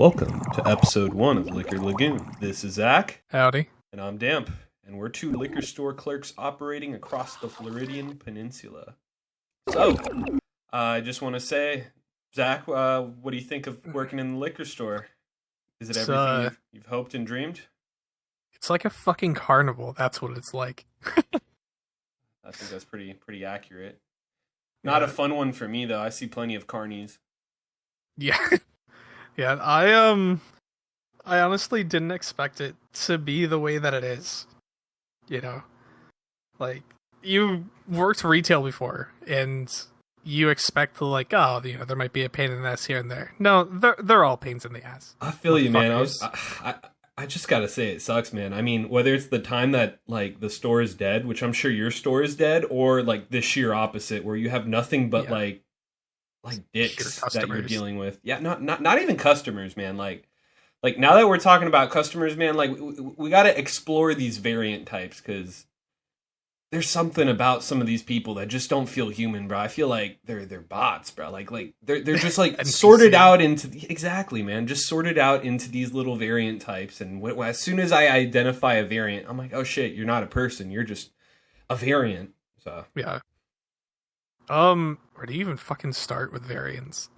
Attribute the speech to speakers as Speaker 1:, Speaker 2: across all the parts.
Speaker 1: Welcome to episode 1 of Liquor Lagoon. This is Zach.
Speaker 2: Howdy.
Speaker 1: And I'm Damp. And we're two liquor store clerks operating across the Floridian Peninsula. So, I just want to say, Zach, what do you think of working in the liquor store? Is it everything you've hoped and dreamed?
Speaker 2: It's like a fucking carnival. That's what it's like.
Speaker 1: I think that's pretty accurate. Not a fun one for me, though. I see plenty of carnies.
Speaker 2: Yeah. Yeah, I honestly didn't expect it to be the way that it is. You know? Like, you worked retail before, and you expect to, like, oh, you know, there might be a pain in the ass here and there. No, they're all pains in the ass.
Speaker 1: I feel you, man. I just gotta say, it sucks, man. I mean, whether it's the time that, like, the store is dead, which I'm sure your store is dead, or, like, the sheer opposite, where you have nothing but, like dicks that you're dealing with. Yeah, not even customers, man. Like now that we're talking about customers, man, like we got to explore these variant types, because there's something about some of these people that just don't feel human, bro. I feel like they're bots, bro. Like they're just like sorted out into exactly, man. Just sorted out into these little variant types, and as soon as I identify a variant, I'm like, oh shit, you're not a person. You're just a variant. So
Speaker 2: yeah. Where do you even fucking start with variants?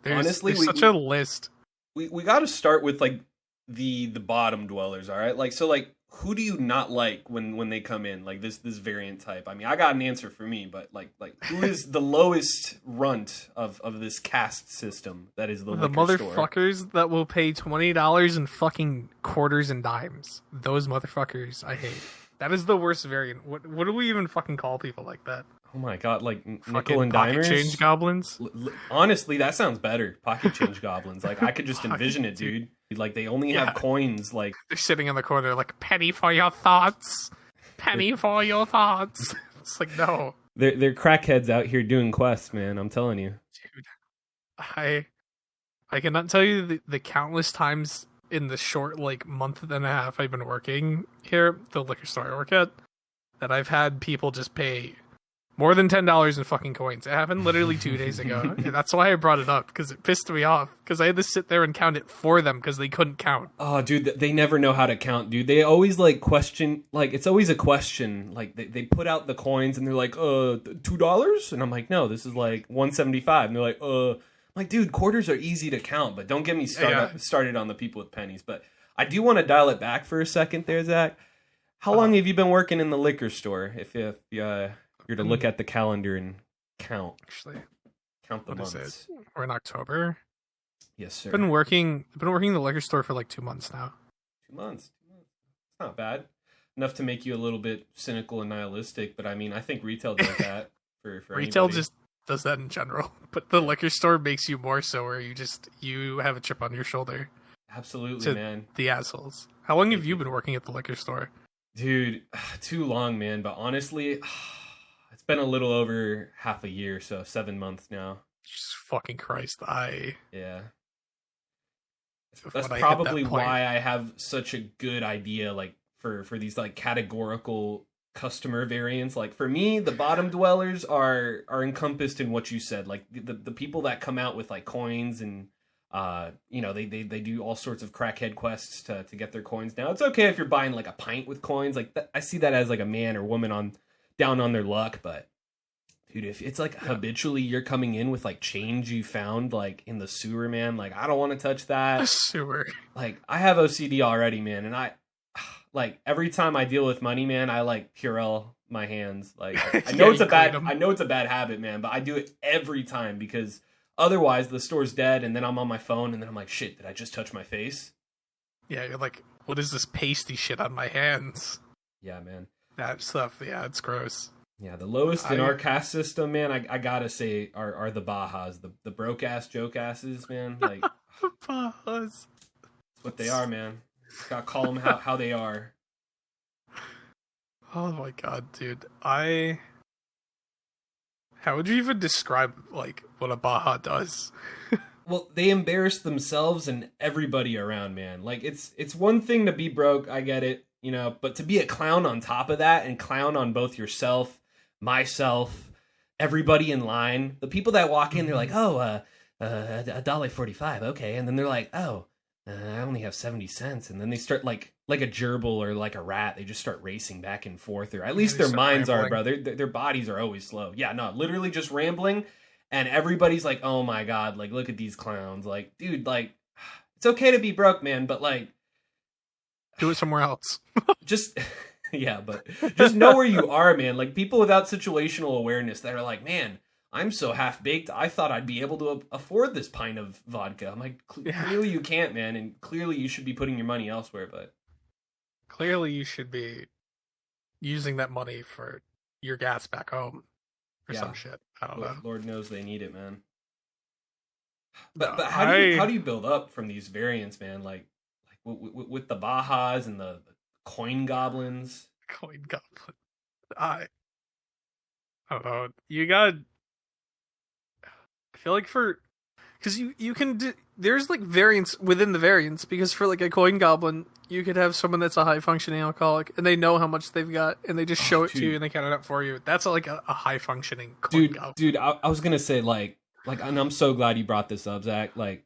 Speaker 1: Honestly,
Speaker 2: there's such a list.
Speaker 1: We got to start with like the bottom dwellers, all right? Like, so like, who do you not like when they come in? Like this variant type. I mean, I got an answer for me, but like who is the lowest runt of this caste system that is the liquor
Speaker 2: motherfuckers
Speaker 1: store?
Speaker 2: That will pay $20 in fucking quarters and dimes. Those motherfuckers I hate. That is the worst variant. What do we even fucking call people like that?
Speaker 1: Oh my god, like
Speaker 2: fucking
Speaker 1: nickel and dimers?
Speaker 2: Pocket change goblins?
Speaker 1: Honestly, that sounds better. Pocket change goblins. Like, I could just envision it, dude. Like, they only have coins, like...
Speaker 2: They're sitting in the corner like, penny for your thoughts. Penny for your thoughts. It's like, no.
Speaker 1: They're crackheads out here doing quests, man. I'm telling you.
Speaker 2: Dude, I cannot tell you the countless times in the short, like, month and a half I've been working here, the liquor store I work at, that I've had people just pay more than $10 in fucking coins. It happened literally 2 days ago. And that's why I brought it up, because it pissed me off. Because I had to sit there and count it for them because they couldn't count.
Speaker 1: Oh, dude, they never know how to count, dude. They always, like, question... Like, it's always a question. Like, they put out the coins and they're like, $2? And I'm like, no, this is, like, $1.75. And they're like, I'm like, dude, quarters are easy to count, but don't get me started on the people with pennies. But I do want to dial it back for a second there, Zach. How long have you been working in the liquor store? If you're to look at the calendar and count.
Speaker 2: Actually,
Speaker 1: count the months.
Speaker 2: Is it? We're in October.
Speaker 1: Yes, sir.
Speaker 2: I've been working in the liquor store for like 2 months now.
Speaker 1: 2 months. It's not bad. Enough to make you a little bit cynical and nihilistic, but I mean, I think retail does that for
Speaker 2: retail
Speaker 1: anybody.
Speaker 2: Just does that in general, but the liquor store makes you more so, where you have a chip on your shoulder.
Speaker 1: Absolutely, man.
Speaker 2: The assholes. How long have you been working at the liquor store?
Speaker 1: Dude, too long, man. But honestly, it's been a little over half a year, so 7 months now.
Speaker 2: Jesus fucking Christ,
Speaker 1: Yeah. That's probably why I have such a good idea, like, for these, like, categorical customer variants. Like, for me, the bottom dwellers are encompassed in what you said. Like, the people that come out with, like, coins and, you know, they do all sorts of crackhead quests to get their coins. Now, it's okay if you're buying, like, a pint with coins. Like, I see that as, like, a man or woman down on their luck, but dude, if it's like habitually you're coming in with like change you found like in the sewer, man, like I don't want to touch that.
Speaker 2: The sewer.
Speaker 1: Like I have OCD already, man, and I like every time I deal with money, man, I like Purell my hands. Like I know it's a bad habit, man, but I do it every time because otherwise the store's dead and then I'm on my phone and then I'm like, shit, did I just touch my face?
Speaker 2: Yeah, you're like, what is this pasty shit on my hands?
Speaker 1: Yeah, man.
Speaker 2: That stuff, yeah, it's gross.
Speaker 1: Yeah, the lowest in our caste system, man, I gotta say, are the Bajas, the broke ass joke asses, man. Like
Speaker 2: the Bajas.
Speaker 1: That's what they are, man. Gotta call them how they are.
Speaker 2: Oh my god, dude. How would you even describe like what a Baja does?
Speaker 1: Well, they embarrass themselves and everybody around, man. Like it's one thing to be broke, I get it, you know, but to be a clown on top of that and clown on both yourself, myself, everybody in line, the people that walk in, they're like, $1.45. Okay. And then they're like, oh, I only have 70 cents. And then they start like a gerbil or like a rat. They just start racing back and forth, or at least their minds are, bro. Their bodies are always slow. Yeah, no, literally just rambling. And everybody's like, oh my God, like, look at these clowns. Like, dude, like, it's okay to be broke, man, but like,
Speaker 2: do it somewhere else.
Speaker 1: Just, yeah, but just know where you are, man. Like, people without situational awareness that are like, man, I'm so half-baked, I thought I'd be able to afford this pint of vodka. I'm like, clearly you can't, man, and clearly you should be putting your money elsewhere, but...
Speaker 2: Clearly you should be using that money for your gas back home, or some shit. I don't know.
Speaker 1: Lord knows they need it, man. But how do you build up from these variants, man? Like with the Bajas and the coin goblins?
Speaker 2: Coin goblin. I don't know. You got... I feel like because you can do, there's like variants within the variants, because for like a coin goblin you could have someone that's a high functioning alcoholic and they know how much they've got and they just show it to you and they count it up for you. That's like a high functioning coin goblin. Dude,
Speaker 1: I was gonna say like and I'm so glad you brought this up, Zach. Like,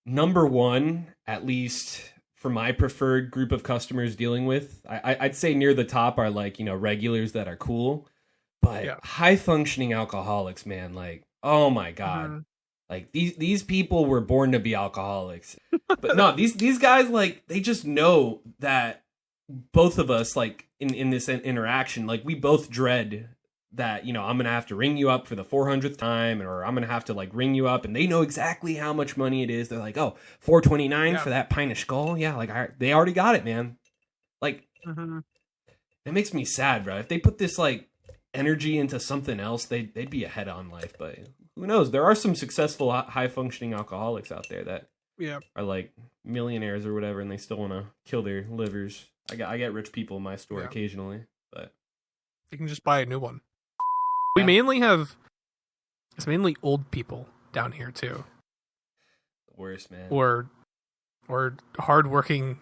Speaker 1: number one, at least for my preferred group of customers dealing with, I'd say near the top are like, regulars that are cool, but high functioning alcoholics, man, like, oh my God. Mm-hmm. Like, these people were born to be alcoholics. But no, these guys, like, they just know that both of us, like, in this interaction, like, we both dread that, I'm going to have to ring you up for the 400th time, or I'm going to have to, like, ring you up, and they know exactly how much money it is. They're like, oh, $4.29 for that pint of Skull? Yeah, like, they already got it, man. Like, it makes me sad, bro. If they put this, like, energy into something else, they'd be ahead on life, but... Who knows? There are some successful, high-functioning alcoholics out there that are like millionaires or whatever, and they still want to kill their livers. I get rich people in my store occasionally, but
Speaker 2: you can just buy a new one. We mainly have it's mainly old people down here too.
Speaker 1: The worst, man.
Speaker 2: Or hardworking,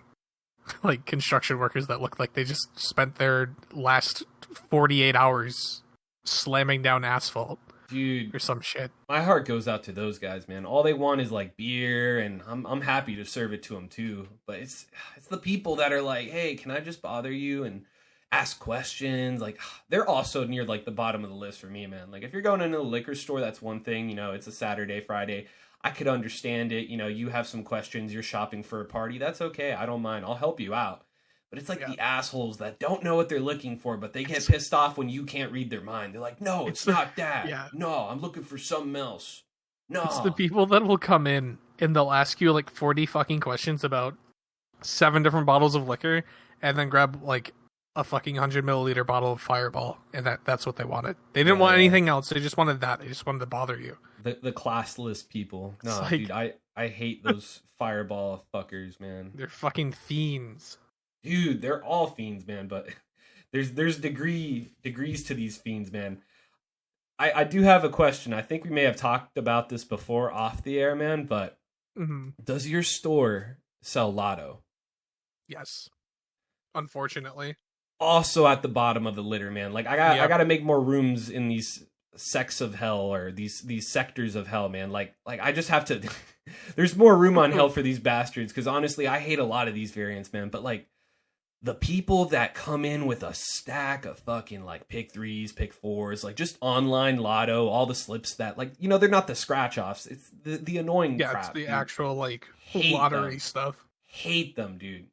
Speaker 2: like construction workers that look like they just spent their last 48 hours slamming down asphalt.
Speaker 1: Dude,
Speaker 2: or some shit.
Speaker 1: My heart goes out to those guys, man. All they want is like beer, and I'm happy to serve it to them too. But it's the people that are like, hey, can I just bother you and ask questions? Like, they're also near like the bottom of the list for me, man. Like, if you're going into a liquor store, that's one thing. It's a Saturday, Friday. I could understand it. You have some questions. You're shopping for a party. That's okay. I don't mind. I'll help you out. But it's like the assholes that don't know what they're looking for, but they get pissed off when you can't read their mind. They're like, no, it's not that. Yeah. No, I'm looking for something else. No.
Speaker 2: It's the people that will come in and they'll ask you like 40 fucking questions about 7 different bottles of liquor and then grab like a fucking 100 milliliter bottle of Fireball, and that's what they wanted. They didn't want anything else. They just wanted that. They just wanted to bother you.
Speaker 1: The classless people. No, like, dude, I hate those Fireball fuckers, man.
Speaker 2: They're fucking fiends.
Speaker 1: Dude, they're all fiends, man, but there's degrees to these fiends, man. I do have a question. I think we may have talked about this before off the air, man, but does your store sell Lotto?
Speaker 2: Yes. Unfortunately.
Speaker 1: Also at the bottom of the litter, man. Like, I got to make more rooms in these sects of hell, or these sectors of hell, man. Like I just have to there's more room on hell for these bastards, because honestly, I hate a lot of these variants, man, but like the people that come in with a stack of fucking like pick 3s, pick 4s, like just online Lotto, all the slips that like, they're not the scratch offs. It's the annoying crap.
Speaker 2: It's the actual like lottery stuff.
Speaker 1: Hate them, dude.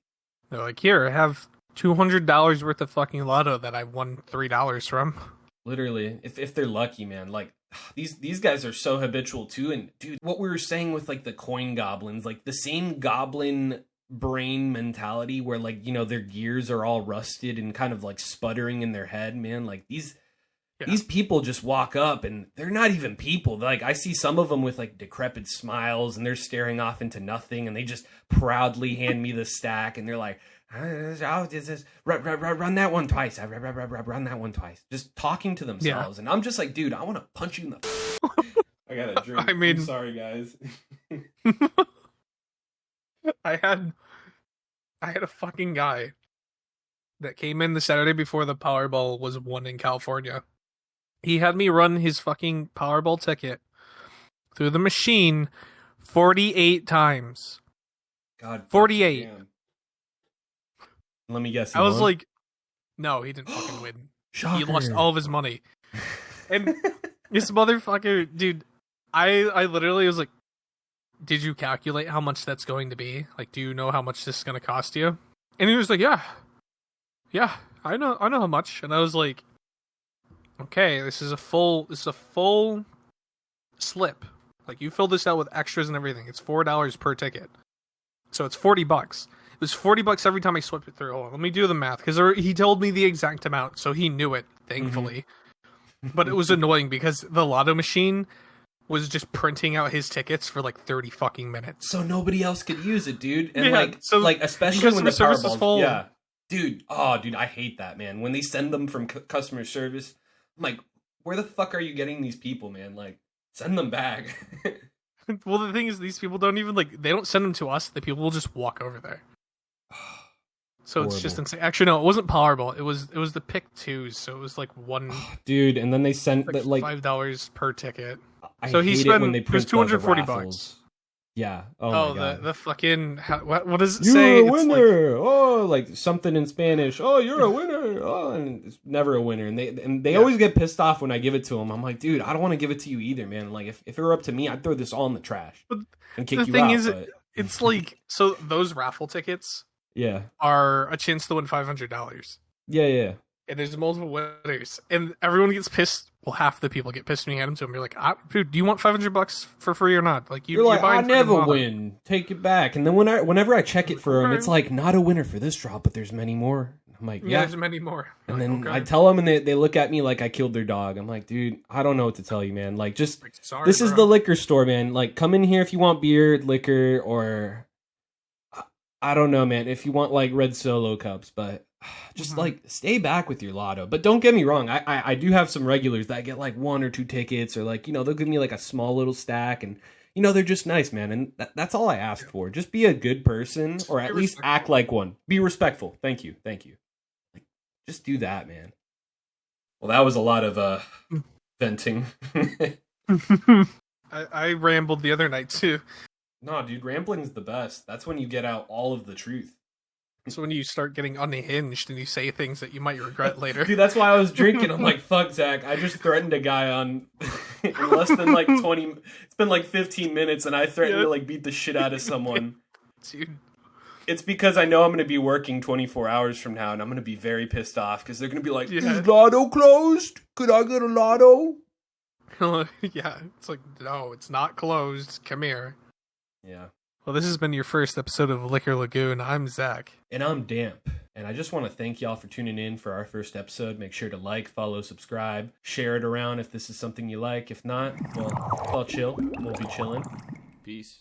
Speaker 2: They're like, here, I have $200 worth of fucking Lotto that I won $3 from.
Speaker 1: Literally, if they're lucky, man. Like, these guys are so habitual too. And dude, what we were saying with like the coin goblins, like the same goblin brain mentality where like, their gears are all rusted and kind of like sputtering in their head, man. Like these people just walk up and they're not even people. Like, I see some of them with like decrepit smiles and they're staring off into nothing, and they just proudly hand me the stack and they're like, run that one twice. Run that one twice. Just talking to themselves. And I'm just like, dude, I want to punch you in the... I got a drink. I'm sorry, guys.
Speaker 2: I had a fucking guy that came in the Saturday before the Powerball was won in California. He had me run his fucking Powerball ticket through the machine 48 times.
Speaker 1: God,
Speaker 2: 48.
Speaker 1: Damn. Let me guess.
Speaker 2: I was like, no, he didn't fucking win.
Speaker 1: Shocker.
Speaker 2: He lost all of his money. And this motherfucker, dude, I literally was like, did you calculate how much that's going to be? Like, do you know how much this is going to cost you? And he was like, yeah, I know how much. And I was like, okay, this is a full slip. Like, you fill this out with extras and everything. It's $4 per ticket. So it's $40. It was $40 every time I swept it through. Hold on, let me do the math, because he told me the exact amount, so he knew it, thankfully. Mm-hmm. But it was annoying because the lotto machine was just printing out his tickets for like 30 fucking minutes.
Speaker 1: So nobody else could use it, dude. And
Speaker 2: yeah,
Speaker 1: especially when the
Speaker 2: service
Speaker 1: Powerball's
Speaker 2: is full.
Speaker 1: Yeah. Dude, I hate that, man. When they send them from customer service, I'm like, where the fuck are you getting these people, man? Like, send them back.
Speaker 2: Well, the thing is, these people don't even, like, they don't send them to us. The people will just walk over there. So horrible. It's just insane. Actually, no, it wasn't Powerball. It was the pick twos. So it was like one.
Speaker 1: Dude, and then they sent like
Speaker 2: $5 per ticket.
Speaker 1: I
Speaker 2: so
Speaker 1: he spent when they print
Speaker 2: $240.
Speaker 1: Yeah. Oh my God.
Speaker 2: the fucking what does it
Speaker 1: you're
Speaker 2: say?
Speaker 1: You're a winner. Like something in Spanish. Oh, you're a winner. Oh, and it's never a winner. And they always get pissed off when I give it to them. I'm like, dude, I don't want to give it to you either, man. Like if it were up to me, I'd throw this all in the trash and kick you out.
Speaker 2: The thing is, it's like, so those raffle tickets, are a chance to win $500.
Speaker 1: Yeah.
Speaker 2: And there's multiple winners, and everyone gets pissed. Well, half the people get pissed when you hand them to them. You're like, dude, do you want $500 for free or not? Like, you're like,
Speaker 1: I never win. Take it back. And then whenever I check it for them, it's like, not a winner for this drop, but there's many more. I'm like, yeah,
Speaker 2: there's many more.
Speaker 1: And then I tell them, and they look at me like I killed their dog. I'm like, dude, I don't know what to tell you, man. Like, just this is the liquor store, man. Like, come in here if you want beer, liquor, or I don't know, man. If you want like red Solo cups, but. Just like stay back with your lotto. But don't get me wrong, I do have some regulars that get like 1 or 2 tickets, or like, they'll give me like a small little stack, and they're just nice, man. And that's all I ask for. Just be a good person, or at least act like one. Be respectful. Thank you. Like, just do that, man. Well, that was a lot of venting.
Speaker 2: I rambled the other night too.
Speaker 1: No, dude, rambling's the best. That's when you get out all of the truth.
Speaker 2: So when you start getting unhinged and you say things that you might regret later.
Speaker 1: Dude, that's why I was drinking. I'm like, fuck, Zach. I just threatened a guy on in less than like 20. It's been like 15 minutes, and I threatened to like beat the shit out of someone.
Speaker 2: Dude.
Speaker 1: It's because I know I'm going to be working 24 hours from now, and I'm going to be very pissed off because they're going to be like, is Lotto closed? Could I get a Lotto?
Speaker 2: Yeah. It's like, no, it's not closed. Come here.
Speaker 1: Yeah.
Speaker 2: Well, this has been your first episode of Liquor Lagoon. I'm Zach.
Speaker 1: And I'm Damp. And I just want to thank y'all for tuning in for our first episode. Make sure to like, follow, subscribe, share it around if this is something you like. If not, well, I'll chill. We'll be chilling. Peace.